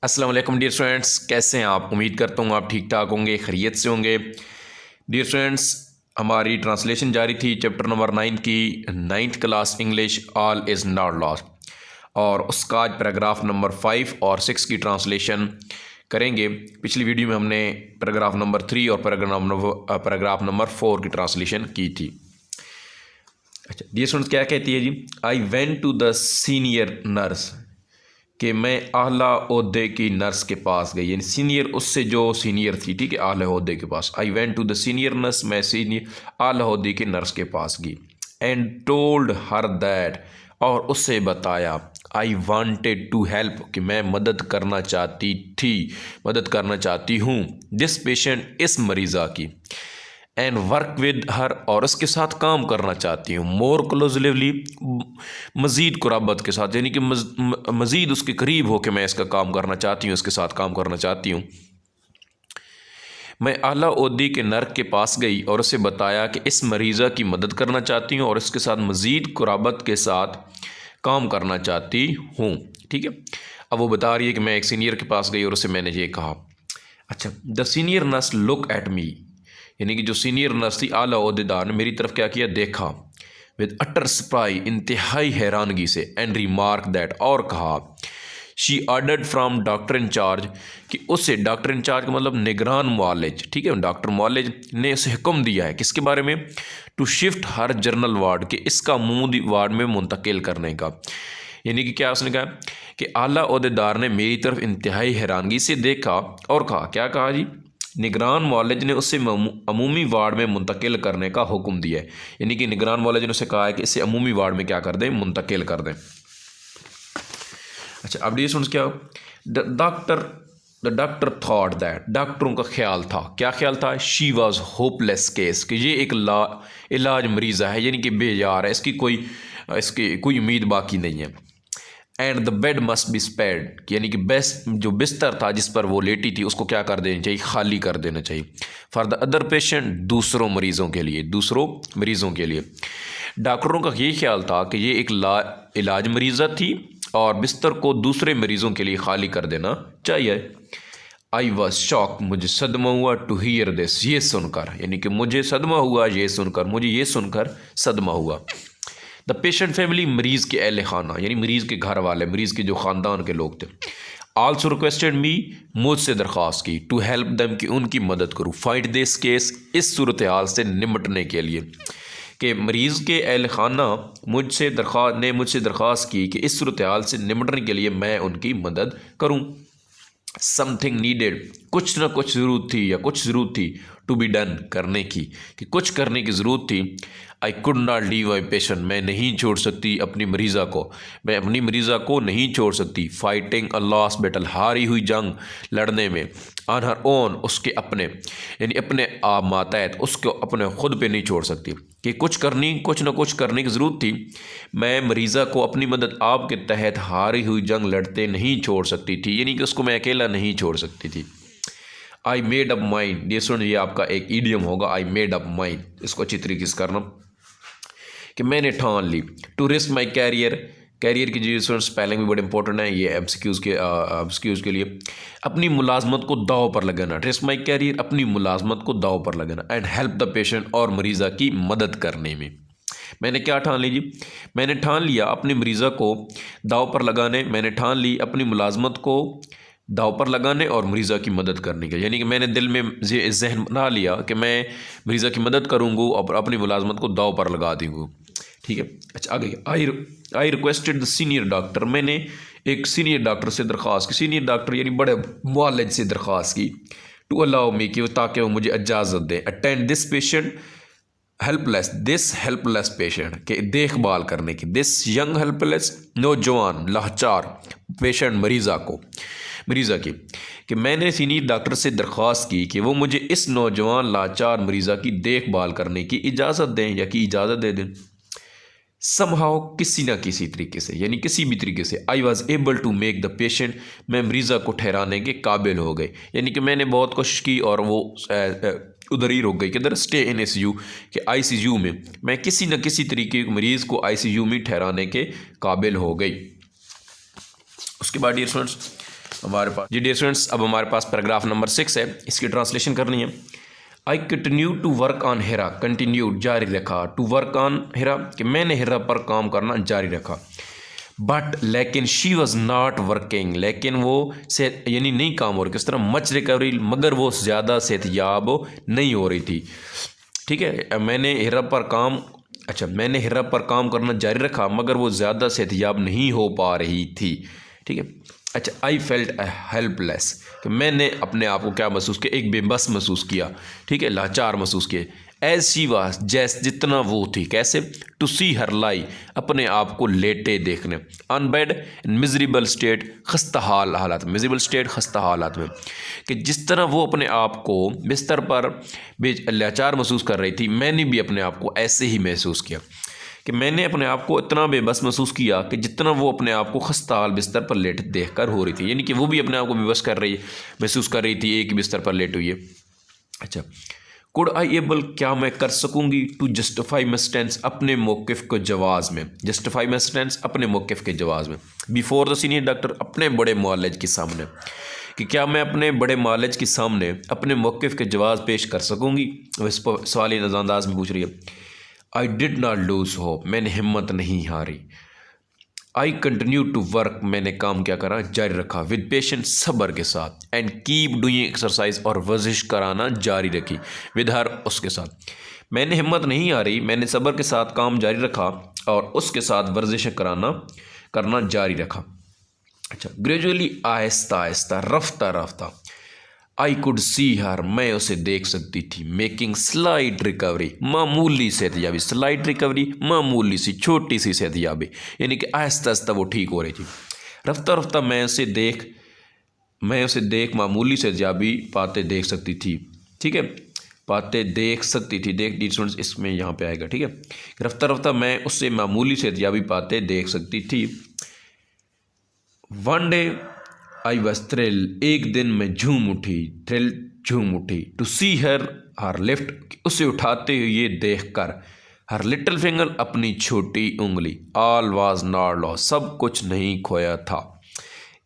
अस्सलाम वालेकुम dear students, कैसे हैं आप। उम्मीद करता हूँ आप ठीक ठाक होंगे, खैरियत से होंगे। डियर स्टूडेंट्स, हमारी ट्रांसलेशन जारी थी चैप्टर नंबर 9 की, 9th class English all is not lost, और उसका आज पैराग्राफ नंबर 5 और 6 की ट्रांसलेशन करेंगे। पिछली वीडियो में हमने पैराग्राफ नंबर 3 और पैराग्राफ नंबर 4 की ट्रांसलेशन की थी। अच्छा डियर स्टूडेंट्स, क्या कहती है जी, I went to the senior nurse, कि मैं आला ओहदे की नर्स के पास गई, यानी सीनियर उससे जो सीनियर थी, ठीक है, आला ओहदे के पास। I went to the senior nurse, मैं सीनियर आला ओहदे की नर्स के पास गई। एंड टोल्ड हर दैट, और उससे बताया, आई वांटेड टू हेल्प, कि मैं मदद करना चाहती थी, मदद करना चाहती हूँ, दिस पेशेंट, इस मरीज़ा की। एंड वर्क विद हर, और उसके साथ काम करना चाहती हूँ, मोर क्लोजली, मज़ीद कुराबत के साथ, यानी कि मज़ीद उसके करीब हो के मैं इसका काम करना चाहती हूँ, इसके साथ काम करना चाहती हूँ। मैं आला ओहदे के नर्क के पास गई और उसे बताया कि इस मरीज़ा की मदद करना चाहती हूँ और इसके साथ मज़ीद कुराबत के साथ काम करना चाहती हूँ, ठीक है। अब वो बता रही है कि मैं एक सीनियर के पास गई और उसे मैंने ये कहा। अच्छा, the senior nurse look at me, यानी कि जो सीनियर नर्स थी, आला ओहदेदार ने मेरी तरफ क्या किया, देखा, विद अटर सरप्राइज, इंतहाई हैरानगी से, एंड रिमार्क दैट, और कहा, she ordered from doctor in charge, कि उसे डॉक्टर इंचार्ज का मतलब निगरान मुआलिज, ठीक है, डॉक्टर मुआलिज ने उसे हुक्म दिया है, किसके बारे में, to shift her general ward, के इसका अमूदी वार्ड में मुंतकिल करने का। यानी कि क्या उसने कहा कि आला ओहदेदार ने मेरी तरफ इंतहाई हैरानगी से देखा और कहा, क्या कहा जी, निगरान मुआलिज ने उससे अमूमी वार्ड में मुंतकिल करने का हुक्म दिया है। यानी कि निगरान मुआलिज ने उसे कहा है कि इसे अमूमी वार्ड में क्या कर दें, मुंतकिल कर दें। अच्छा, अब ये सुन क्या, द डॉक्टर थॉट दैट, डॉक्टरों का ख्याल था, क्या ख्याल था, शी वॉज होपलेस केस, कि ये एक इलाज मरीज़ा है, यानी कि बेजार है, इसकी कोई उम्मीद बाकी नहीं है। And the bed must be spared, यानी कि बेस्ट जो बिस्तर था जिस पर वो लेटी थी उसको क्या कर देना चाहिए, खाली कर देना चाहिए। फॉर द अदर पेशेंट, दूसरों मरीज़ों के लिए, दूसरों मरीज़ों के लिए। डॉक्टरों का ये ख्याल था कि ये एक इलाज मरीज़ा थी और बिस्तर को दूसरे मरीज़ों के लिए खाली कर देना चाहिए। आई वॉज शॉक, मुझे सदमा हुआ, टू हियर दिस, ये सुनकर, यानी कि मुझे सदमा हुआ ये सुनकर, मुझे ये सुनकर सदमा हुआ। द पेशेंट फैमिली, मरीज़ के अहल खाना, यानी मरीज़ के घर वाले, मरीज़ के जो ख़ानदान के लोग थे। आल्सो रिक्वेस्टेड मी, मुझसे दरख्वास्त की, टू हेल्प देम, कि उनकी मदद करूँ, फाइट दिस केस, इस सूरत हाल से निपटने के लिए, कि मरीज़ के अहल खाना मुझसे दरख्वास्त की कि इस सूरत हाल से निपटने के लिए मैं उनकी मदद करूँ। समथिंग नीडेड, कुछ ना कुछ ज़रूरत थी, या कुछ ज़रूरत थी, टू बी डन, करने की, कि कुछ करने की ज़रूरत थी। I could not leave my patient, मैं नहीं छोड़ सकती अपनी मरीज़ा को, मैं अपनी मरीज़ा को नहीं छोड़ सकती। फाइटिंग अ लॉस्ट बैटल, हारी हुई जंग लड़ने में, ऑन हर ओन, उसके अपने, यानी अपने आप मातहत, उसको अपने खुद पे नहीं छोड़ सकती, कि कुछ ना कुछ करने की ज़रूरत थी। मैं मरीज़ा को अपनी मदद आपके तहत हारी हुई जंग लड़ते नहीं छोड़ सकती थी, यानी कि उसको मैं अकेला नहीं छोड़ सकती थी। आई मेड अप माइंड, ये सुन, ये आपका एक ईडियम होगा, आई मेड अप माइंड, इसको अच्छी तरीके से करना, कि मैंने ठान ली, to risk my career, career की जो स्टूडेंट्स स्पेलिंग भी बड़े इंपॉर्टेंट है, ये एमसीक्यूज़ के लिए, अपनी मुलाजमत को दाव पर लगाना, रिस्क माई कैरियर, अपनी मुलाजमत को दाव पर लगाना, एंड हेल्प द पेशेंट, और मरीज़ा की मदद करने में। मैंने क्या ठान ली जी, मैंने ठान लिया अपनी मरीज़ा को दाव पर लगाने, मैंने ठान ली अपनी मुलाजमत को दाव पर लगाने और मरीज़ा की मदद करने के, यानी कि मैंने दिल में जहन बना लिया कि मैं मरीज़ा की मदद करूँगा और अपनी मुलाजमत को दाव पर लगा दूँगा, ठीक है। अच्छा, आगे, I requested the senior doctor, मैंने एक सीनियर डॉक्टर से दरख्वास्त की, सीनियर डॉक्टर यानी बड़े मुआलिज से दरख्वास्त की, टू अलाउ मी, कि ताकि वो मुझे इजाज़त दें, attend this patient helpless patient, के देखभाल करने की, दिस यंग हेल्पलेस, नौजवान लाचार पेशेंट, मरीज़ा की, कि मैंने सीनियर डॉक्टर से दरख्वास्त की कि वो मुझे इस नौजवान लाचार मरीज़ा की देखभाल करने की इजाज़त दें, या कि इजाज़त दे दें। समहाउ, किसी ना किसी तरीके से, यानी किसी भी तरीके से, I was able to make the patient, मैं मरीज़ा को ठहराने के काबिल हो गए, यानी कि मैंने बहुत कोशिश की और वो उधर ही रुक गई, किधर, स्टे इन ICU, कि ICU में मैं किसी न किसी तरीके मरीज़ को ICU में ठहराने के काबिल हो गई। उसके बाद डियर स्टूडेंट्स, हमारे पास जी डियर स्टूडेंट्स, अब हमारे पास पैराग्राफ नंबर 6 है, इसकी ट्रांसलेशन करनी है। I continue to work on Hira, continued जारी रखा, टू वर्क ऑन हिरा कि मैंने हिरा पर काम करना जारी रखा। बट लेकिन शी वॉज नॉट वर्किंग, लेकिन वो सेहत यानी नहीं काम हो रही, किस तरह मच रिकवरी, मगर वो ज़्यादा सेहतयाब नहीं हो रही थी। ठीक है, मैंने हिरा पर काम मैंने हिरा पर काम करना जारी रखा मगर वो ज़्यादा सेहतयाब नहीं हो पा रही थी। ठीक है, आई फेल्ट हेल्पलेस कि मैंने अपने आप को क्या महसूस किया, एक बेबस महसूस किया। ठीक है, लाचार महसूस किए। एज शी वाज, जैस जितना वो थी, कैसे, टू सी हर लाई, अपने आप को लेटे देखने, on bed in miserable state, खस्ता हाल हालात में, मिजरेबल स्टेट खस्ता हालात में, कि जिस तरह वो अपने आप को बिस्तर पर लाचार महसूस कर रही थी, मैंने भी अपने आप को ऐसे ही महसूस किया कि मैंने अपने आप को इतना बेबस महसूस किया कि जितना वो अपने आप को खस्ता हाल बिस्तर पर लेट देख कर हो रही थी, यानी कि वो भी अपने आप को बेबस कर रही महसूस कर रही थी, एक ही बिस्तर पर लेट हुई है। कुड आई एबल, क्या मैं कर सकूंगी, टू जस्टिफाई माई स्टैंस, अपने मौक़िफ़ को जवाज़ में, जस्टिफाई माई स्टैंस अपने मौक़िफ़ के जवाज़ में, बिफोर द सीनियर डॉक्टर, अपने बड़े मुआलिज के सामने, कि क्या मैं अपने बड़े मुआलिज के सामने अपने मौक़िफ़ के जवाज़ पेश कर सकूंगी। इस पर सवाल अंदाज में पूछ रही है। I did not lose hope, मैंने हिम्मत नहीं हारी। आई कंटिन्यू टू वर्क, मैंने काम क्या करा, जारी रखा, विद पेशेंस, सब्र के साथ, एंड कीप डूइंग एक्सरसाइज, और वर्जिश कराना जारी रखी, विद हर, उसके साथ। मैंने हिम्मत नहीं हारी, मैंने सब्र के साथ काम जारी रखा और उसके साथ वर्जिश करना जारी रखा। Gradually, Aahista Aahista, Rafta Rafta, I could see हर, मैं उसे देख सकती थी, मेकिंग स्लाइट रिकवरी, मामूली सेहतयाबी, स्लाइट रिकवरी, मामूली सी छोटी सी सेहतयाबी, यानी कि आहिस्ता आहिस्ता वो ठीक हो रही थी। रफ्ता रफ्ता मैं उसे देख मामूली सेहतयाबी पाते देख सकती थी। ठीक है, पाते देख सकती थी, देख डी स्टूडेंट्स इसमें यहाँ पे आएगा। ठीक है, रफ्ता रफ्ता मैं उससे मामूली सेहतयाबी पाते देख सकती थी। One day I was thrill, एक दिन में झूम उठी, टू सी हर लिफ्ट, उसे उठाते हुए देख कर, हर लिटिल फिंगर, अपनी छोटी उंगली, ऑल वाज नॉट लॉस्ट, सब कुछ नहीं खोया था।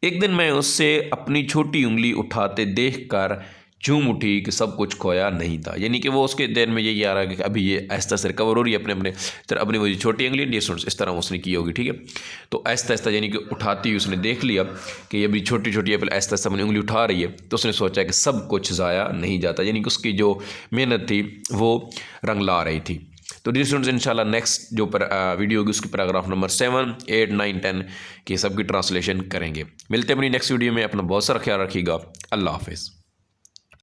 एक दिन मैं उससे अपनी छोटी उंगली उठाते देख कर झूम उठी कि सब कुछ खोया नहीं था, यानी कि वो उसके देर में यही आ रहा है कि अभी ये आहिस्ता से रिकवर हो रही है अपनी वो छोटी उंगली इस तरह उसने की होगी। ठीक है, तो आहिस्ता आहिस्ता यानी कि उठाती हुई उसने देख लिया कि ये अभी छोटी छोटी आहिस्ता आहिस्ता अपनी उंगली उठा रही है, तो उसने सोचा कि सब कुछ ज़ाया नहीं जाता, यानी कि उसकी जो मेहनत थी वो रंग ला रही थी। तो डियर स्टूडेंट्स, इंशाल्लाह नेक्स्ट जो वीडियो होगी उसकी पैराग्राफ नंबर 7, 8, 9, 10 की सबकी ट्रांसलेशन करेंगे। मिलते हैं अपनी नेक्स्ट वीडियो में, अपना बहुत सारा ख्याल रखिएगा। अल्लाह हाफिज़।